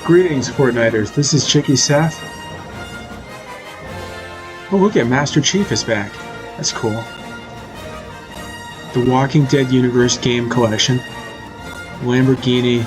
Greetings, Fortniters. This is JikkySef. Oh, look at Master Chief is back. That's cool. The Walking Dead Universe Game Collection. Lamborghini.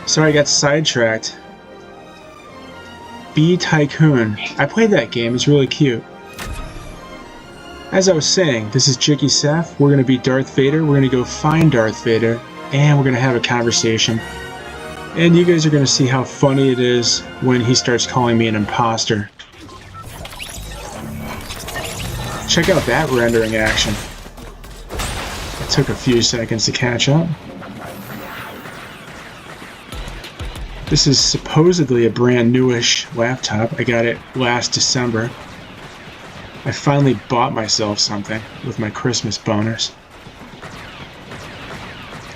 Sorry, I got sidetracked. Bee Tycoon. I played that game. It's really cute. As I was saying, this is JikkySef. We're going to be Darth Vader. We're going to go find Darth Vader. And we're going to have a conversation. And you guys are going to see how funny it is when he starts calling me an imposter. Check out that rendering action. It took a few seconds to catch up. This is supposedly a brand newish laptop. I got it last December. I finally bought myself something with my Christmas bonus.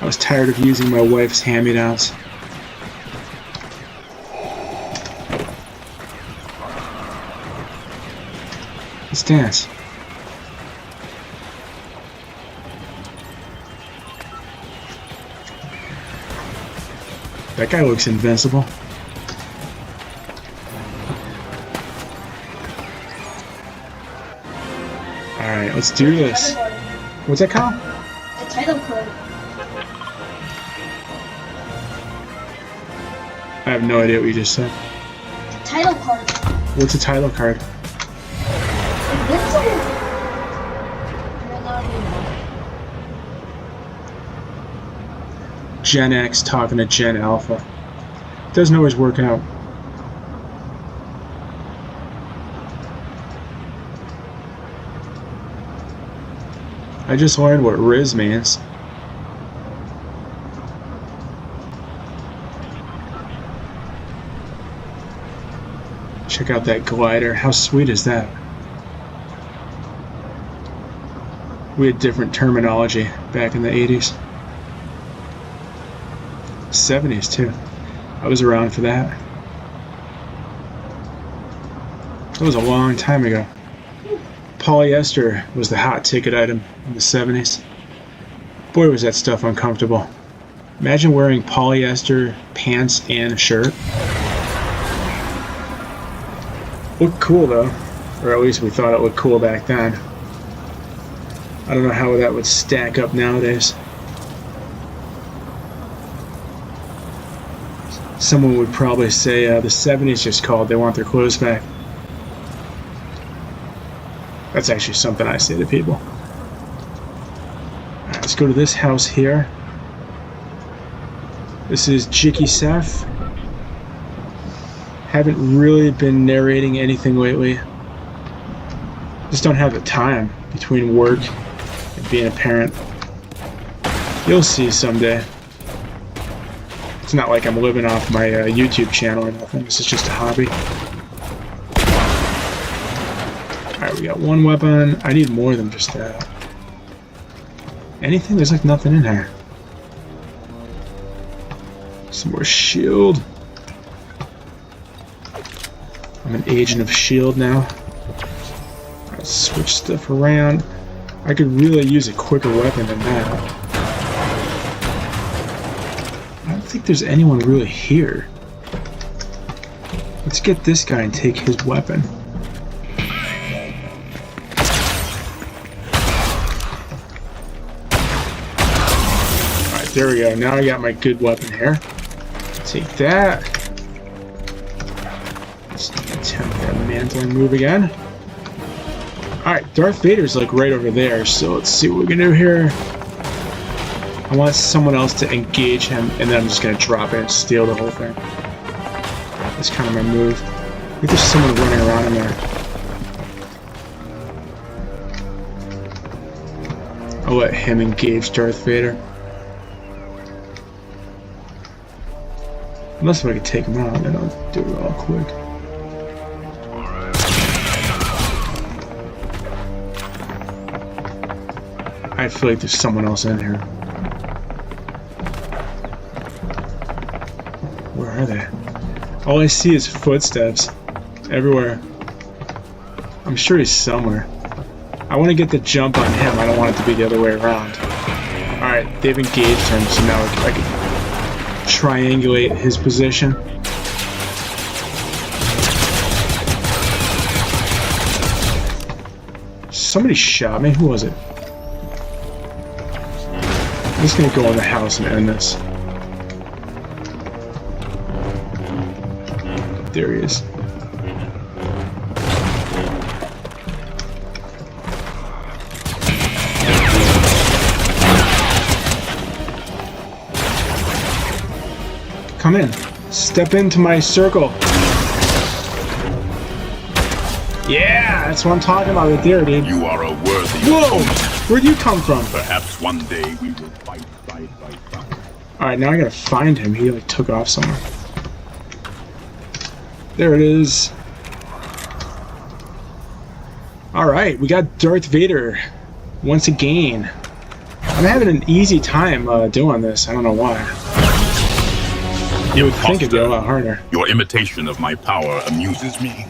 I was tired of using my wife's hand-me-downs. Let's dance. That guy looks invincible. Alright, let's do this. What's that called? The title card. I have no idea what you just said. The title card. What's a title card? Invincible. Gen X talking to Gen Alpha. Doesn't always work out. I just learned what Riz means. Check out that glider. How sweet is that? We had different terminology back in the 80s. 70s too. I was around for that. That was a long time ago. Polyester was the hot ticket item in the 70s. Boy, was that stuff uncomfortable. Imagine wearing polyester pants and a shirt. Looked cool though, or at least we thought it looked cool back then. I don't know how that would stack up nowadays. Someone would probably say the 70s just called, they want their clothes back. That's actually something I say to people. Alright, let's go to this house here. This is JikkySef. Haven't really been narrating anything lately. Just don't have the time between work and being a parent. You'll see someday. It's not like I'm living off my YouTube channel or nothing. This is just a hobby. Alright, we got one weapon. I need more than just that. Anything? There's like nothing in here. Some more shield. I'm an agent of shield now. Let's switch stuff around. I could really use a quicker weapon than that. I don't think there's anyone really here. Let's get this guy and take his weapon. Alright, there we go. Now I got my good weapon here. Take that. Let's attempt that mantling move again. Alright, Darth Vader's like right over there, so let's see what we can do here. I want someone else to engage him, and then I'm just going to drop in and steal the whole thing. That's kind of my move. I think there's someone running around in there. I'll let him engage Darth Vader. Unless if I could take him out, then I'll do it all quick. I feel like there's someone else in here. Where are they? All I see is footsteps everywhere. I'm sure he's somewhere. I want to get the jump on him. I don't want it to be the other way around. Alright, they've engaged him, so now I can triangulate his position. somebody shot me. Who was it? I'm just gonna go in the house and end this. There he is. Come in. Step into my circle. Yeah, that's what I'm talking about right there, dude. You are a worthy Whoa! opponent. Where'd you come from? Perhaps one day we will fight. Alright, now I gotta find him. He like took off somewhere. There it is. Alright, we got Darth Vader once again. I'm having an easy time doing this. I don't know why. You would think it'd be a lot harder. Your imitation of my power amuses me.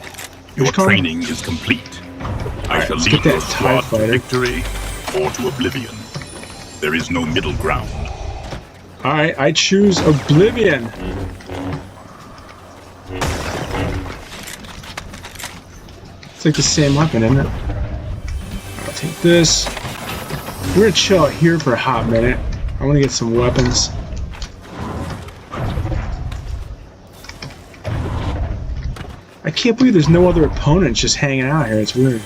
Your training is complete. I shall lead your squad to victory or to oblivion. There is no middle ground. Alright, I choose oblivion. It's like the same weapon, isn't it? I'll take this. We're gonna chill out here for a hot minute. I want to get some weapons. I can't believe there's no other opponents just hanging out here. It's weird.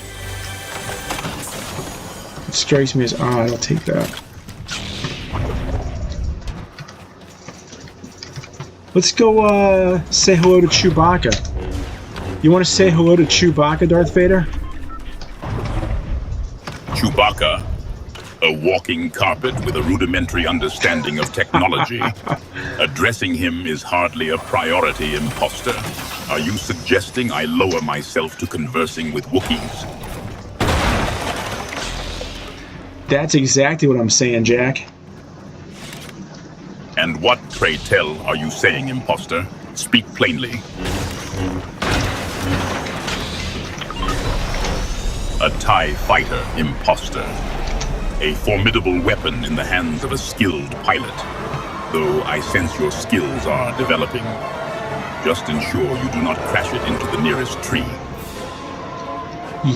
It strikes me as odd. I'll take that. Let's go say hello to Chewbacca. You want to say hello to Chewbacca, Darth Vader? Chewbacca, a walking carpet with a rudimentary understanding of technology. Addressing him is hardly a priority, imposter. Are you suggesting I lower myself to conversing with Wookiees? That's exactly what I'm saying, Jack. And what, pray tell, are you saying, imposter? Speak plainly. A TIE fighter, imposter. A formidable weapon in the hands of a skilled pilot. Though I sense your skills are developing. Just ensure you do not crash it into the nearest tree.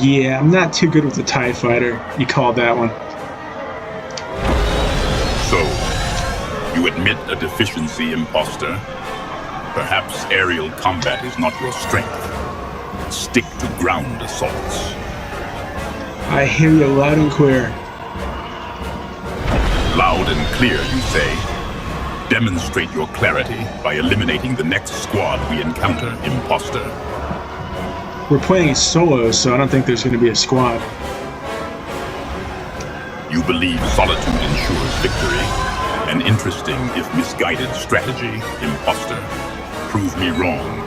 Yeah, I'm not too good with the TIE fighter. You called that one. So, you admit a deficiency, imposter? Perhaps aerial combat is not your strength. Stick to ground assaults. I hear you loud and clear. Loud and clear, you say? Demonstrate your clarity by eliminating the next squad we encounter, imposter. We're playing solo, so I don't think there's going to be a squad. You believe solitude ensures victory? An interesting, if misguided, strategy, imposter. Prove me wrong.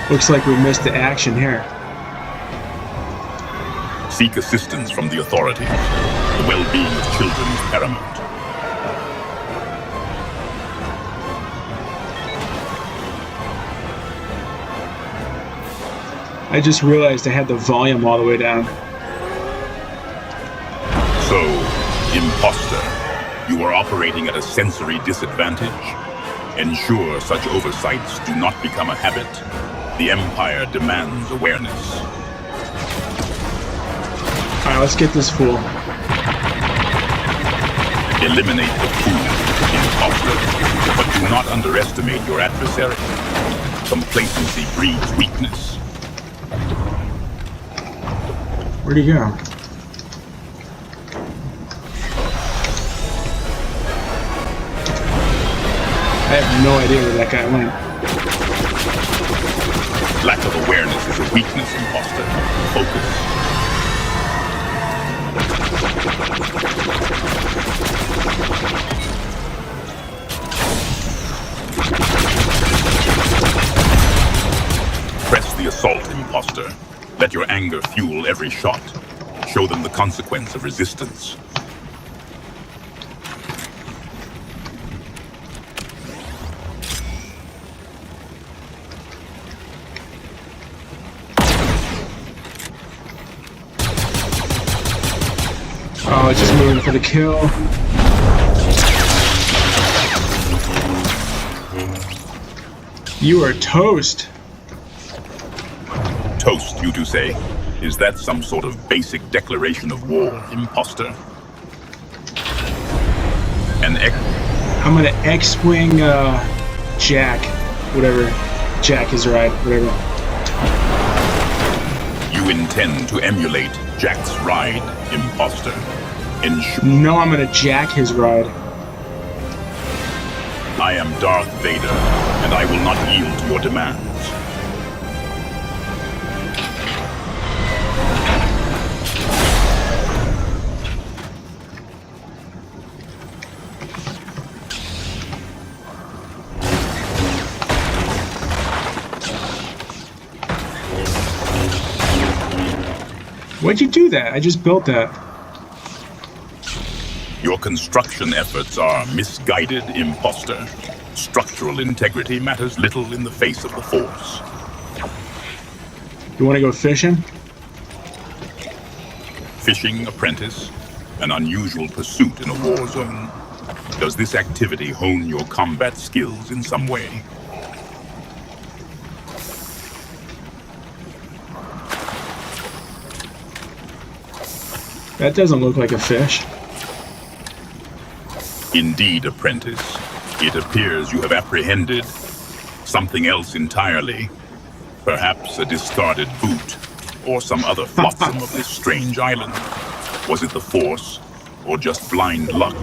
Looks like we missed the action here. Seek assistance from the authorities. The well-being of children is paramount. I just realized I had the volume all the way down. So, imposter, you are operating at a sensory disadvantage. Ensure such oversights do not become a habit. The Empire demands awareness. Alright, let's get this fool. Eliminate the fool, imposter, but do not underestimate your adversary. Complacency breeds weakness. Where'd he go? I have no idea where that guy went. Lack of awareness is a weakness, imposter. Focus. Press the assault, imposter. Let your anger fuel every shot. Show them the consequence of resistance. Oh, it's just moving for the kill. You are toast. toast, you two say? Is that some sort of basic declaration of war, imposter? I'm gonna X-Wing, Jack. Whatever. Jack is right, whatever. You intend to emulate Jack's ride, imposter? No, I'm gonna jack his ride. I am Darth Vader, and I will not yield to your demands. Why'd you do that? I just built that. Your construction efforts are misguided, imposter. Structural integrity matters little in the face of the Force. You want to go fishing? Fishing, apprentice, an unusual pursuit in a war zone. Does this activity hone your combat skills in some way? That doesn't look like a fish. Indeed, apprentice. It appears you have apprehended something else entirely. Perhaps a discarded boot, or some other flotsam of this strange island. Was it the Force, or just blind luck?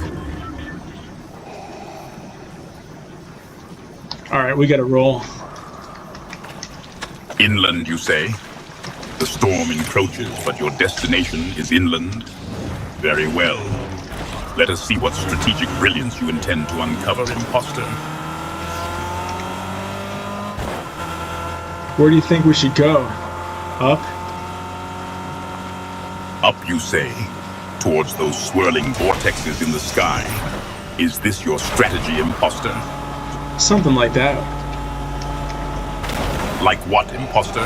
Alright, we gotta roll. Inland, you say? The storm encroaches, but your destination is inland. Very well. Let us see what strategic brilliance you intend to uncover, imposter. Where do you think we should go? Up? Up, you say, towards those swirling vortexes in the sky. Is this your strategy, imposter? Something like that. Like what, imposter?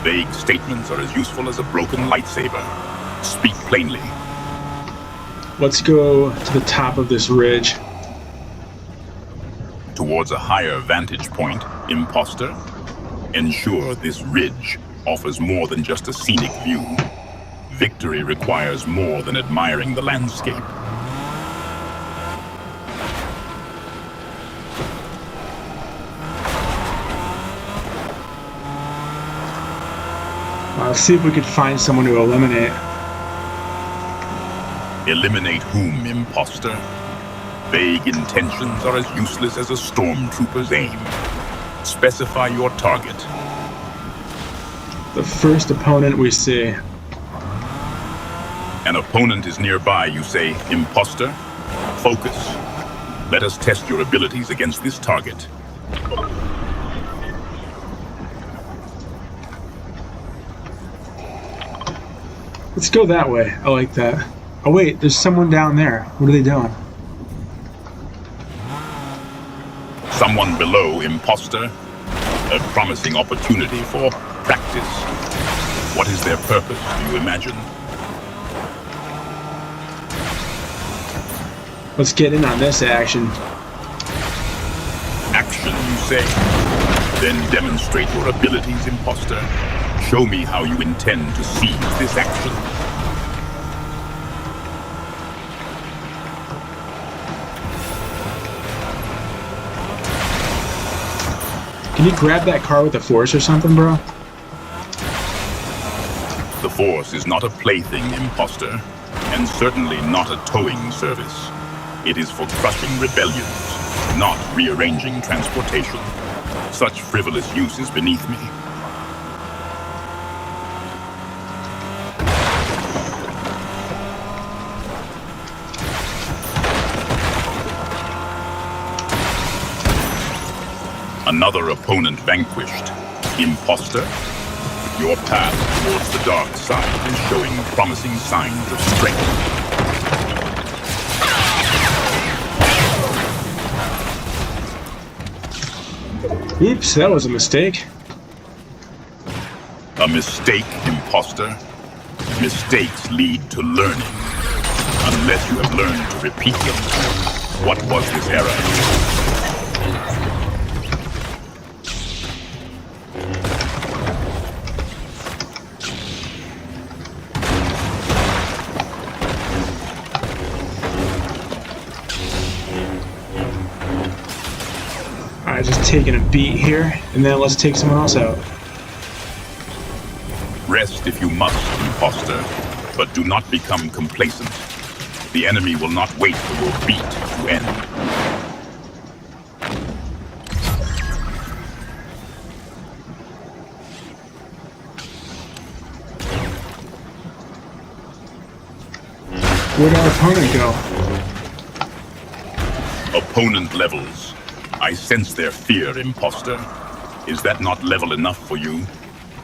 Vague statements are as useful as a broken lightsaber. Speak plainly. Let's go to the top of this ridge. Towards a higher vantage point, imposter. Ensure this ridge offers more than just a scenic view. Victory requires more than admiring the landscape. Let's see if we could find someone to eliminate. Eliminate whom, imposter? Vague intentions are as useless as a stormtrooper's aim. Specify your target. The first opponent we see. An opponent is nearby, you say, imposter? Focus. Let us test your abilities against this target. Let's go that way. I like that. Oh wait, there's someone down there. What are they doing? Someone below, imposter? A promising opportunity for practice. What is their purpose, do you imagine? Let's get in on this action. Action, you say? Then demonstrate your abilities, imposter. Show me how you intend to seize this action. Can you grab that car with the Force or something, bro? The Force is not a plaything, imposter, and certainly not a towing service. It is for crushing rebellions, not rearranging transportation. Such frivolous use is beneath me. Another opponent vanquished. Imposter? Your path towards the dark side is showing promising signs of strength. Oops, that was a mistake. A mistake, imposter? Mistakes lead to learning. Unless you have learned to repeat them. What was this error? taking a beat here, and then let's take someone else out. Rest if you must, imposter, but do not become complacent. The enemy will not wait for your beat to end. Where'd our opponent go? Opponent levels. I sense their fear, imposter. Is that not level enough for you?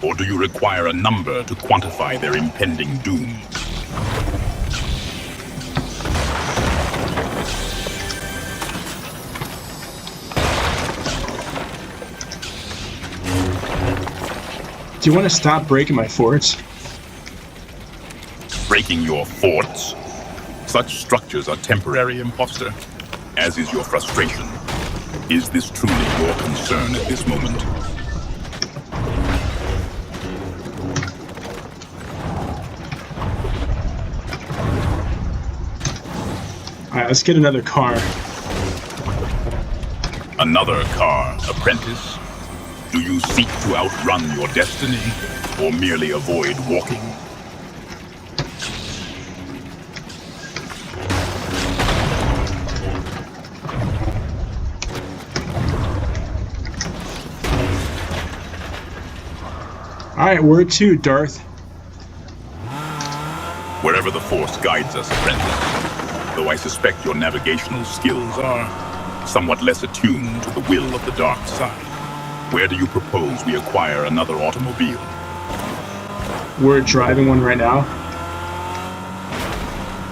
Or do you require a number to quantify their impending doom? Do you want to stop breaking my forts? Breaking your forts? Such structures are temporary, imposter, as is your frustration. Is this truly your concern at this moment? Alright, let's get another car. Another car, apprentice? Do you seek to outrun your destiny, or merely avoid walking? Alright, where to, Darth? Wherever the Force guides us, apprentice. Though I suspect your navigational skills are somewhat less attuned to the will of the dark side. Where do you propose we acquire another automobile? We're driving one right now.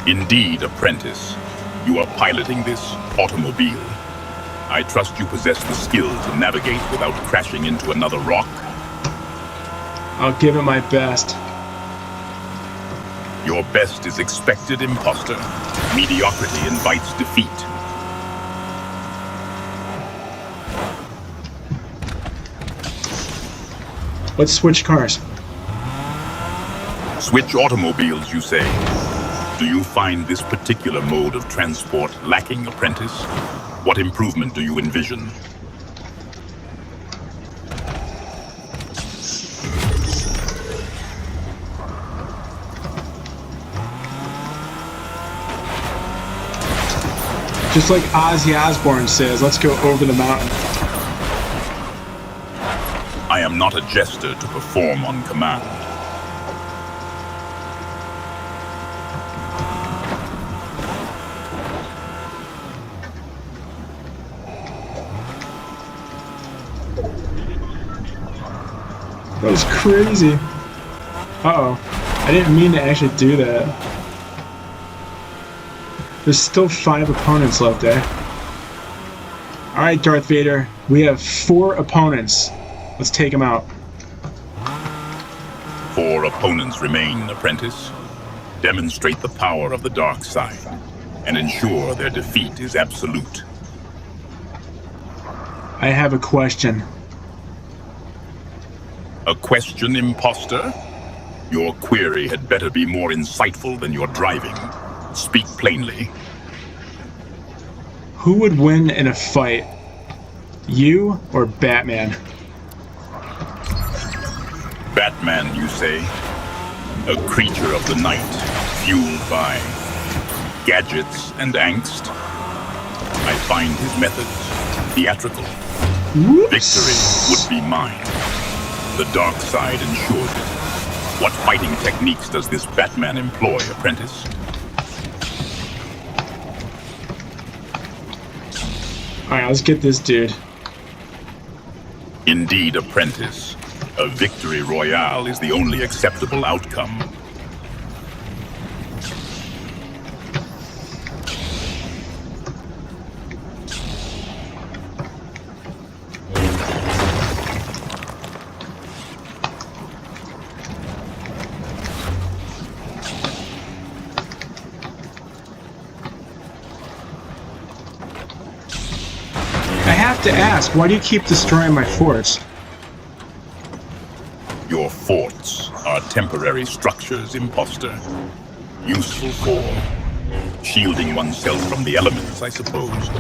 Indeed, apprentice. You are piloting this automobile. I trust you possess the skill to navigate without crashing into another rock. I'll give it my best. Your best is expected, imposter. Mediocrity invites defeat. Let's switch cars. Switch automobiles, you say? Do you find this particular mode of transport lacking, apprentice? What improvement do you envision? Just like Ozzy Osbourne says, let's go over the mountain. I am not a jester to perform on command. That was crazy. Uh-oh. I didn't mean to actually do that. There's still 5 opponents left, eh? Alright, Darth Vader. We have 4 opponents. Let's take them out. 4 opponents remain, apprentice. Demonstrate the power of the dark side, and ensure their defeat is absolute. I have a question. A question, imposter? Your query had better be more insightful than your driving. Speak plainly. Who would win in a fight? You or Batman? Batman, you say? A creature of the night, fueled by gadgets and angst. I find his methods theatrical. Whoops. Victory would be mine. The dark side ensures it. What fighting techniques does this Batman employ, apprentice? Alright, let's get this dude. Indeed, apprentice. A victory royale is the only acceptable outcome. I have to ask, why do you keep destroying my forts? Your forts are temporary structures, imposter. Useful for shielding oneself from the elements, I suppose.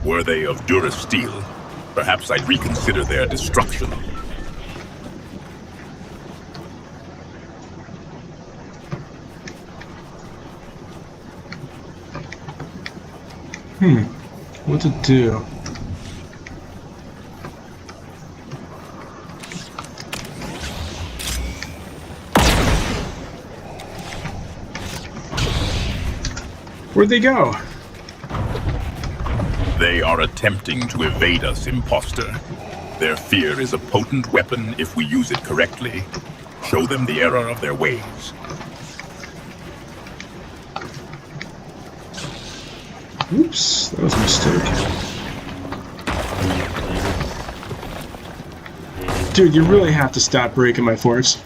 Were they of durasteel, Perhaps I'd reconsider their destruction. What to do? Where'd they go? They are attempting to evade us, imposter. Their fear is a potent weapon if we use it correctly. Show them the error of their ways. Oops, that was a mistake. Dude, you really have to stop breaking my forts.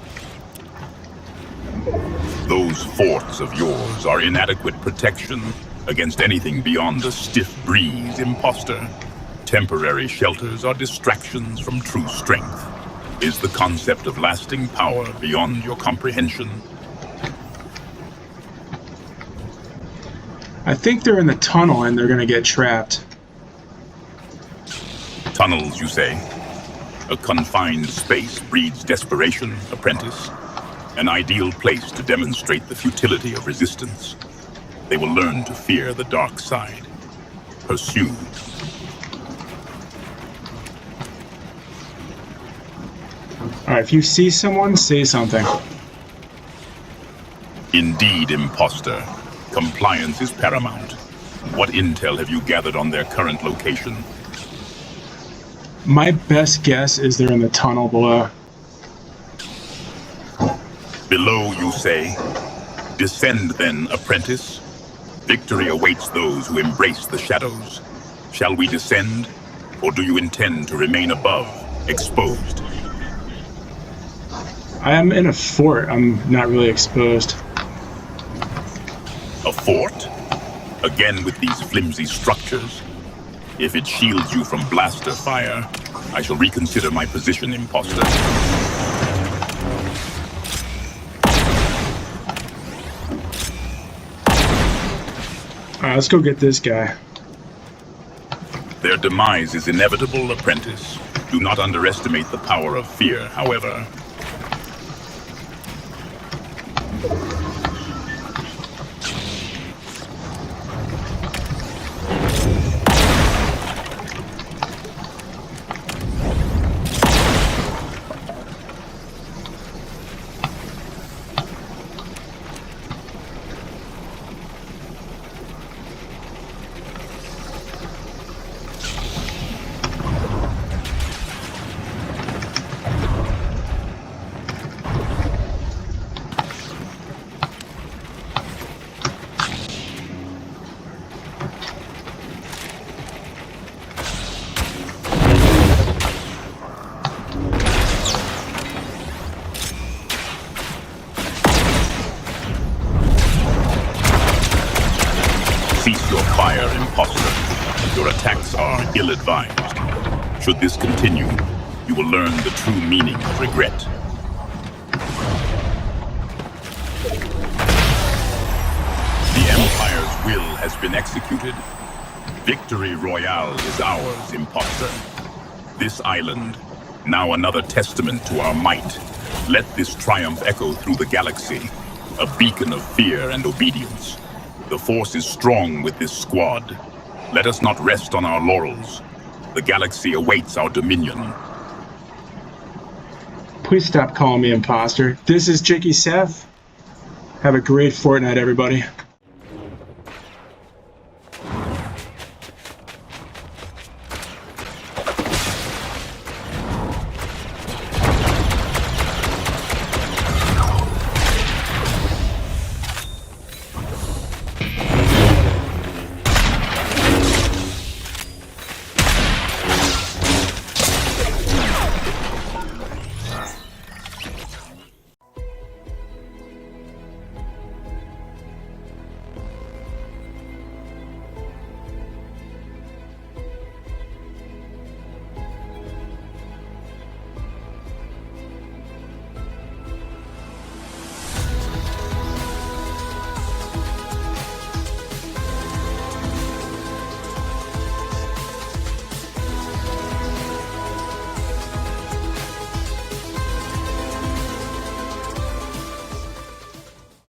Those forts of yours are inadequate protection against anything beyond a stiff breeze, imposter. Temporary shelters are distractions from true strength. Is the concept of lasting power beyond your comprehension? I think they're in the tunnel and they're gonna get trapped. Tunnels, you say? A confined space breeds desperation, apprentice. An ideal place to demonstrate the futility of resistance. They will learn to fear the dark side. Pursue. Alright, if you see someone, say something. Indeed, imposter. Compliance is paramount. What intel have you gathered on their current location? My best guess is they're in the tunnel below. Below, you say? Descend then, apprentice. Victory awaits those who embrace the shadows. Shall we descend, or do you intend to remain above, exposed? I am in a fort. I'm not really exposed. A fort? Again with these flimsy structures? If it shields you from blaster fire, I shall reconsider my position, imposter. Alright, let's go get this guy. Their demise is inevitable, apprentice. Do not underestimate the power of fear, however. Cease your fire, imposter. Your attacks are ill-advised. Should this continue, you will learn the true meaning of regret. The Empire's will has been executed. Victory Royale is ours, imposter. This island, now another testament to our might. Let this triumph echo through the galaxy, a beacon of fear and obedience. The Force is strong with this squad. Let us not rest on our laurels. The galaxy awaits our dominion. Please stop calling me imposter. This is JikkySef. Have a great Fortnite, everybody.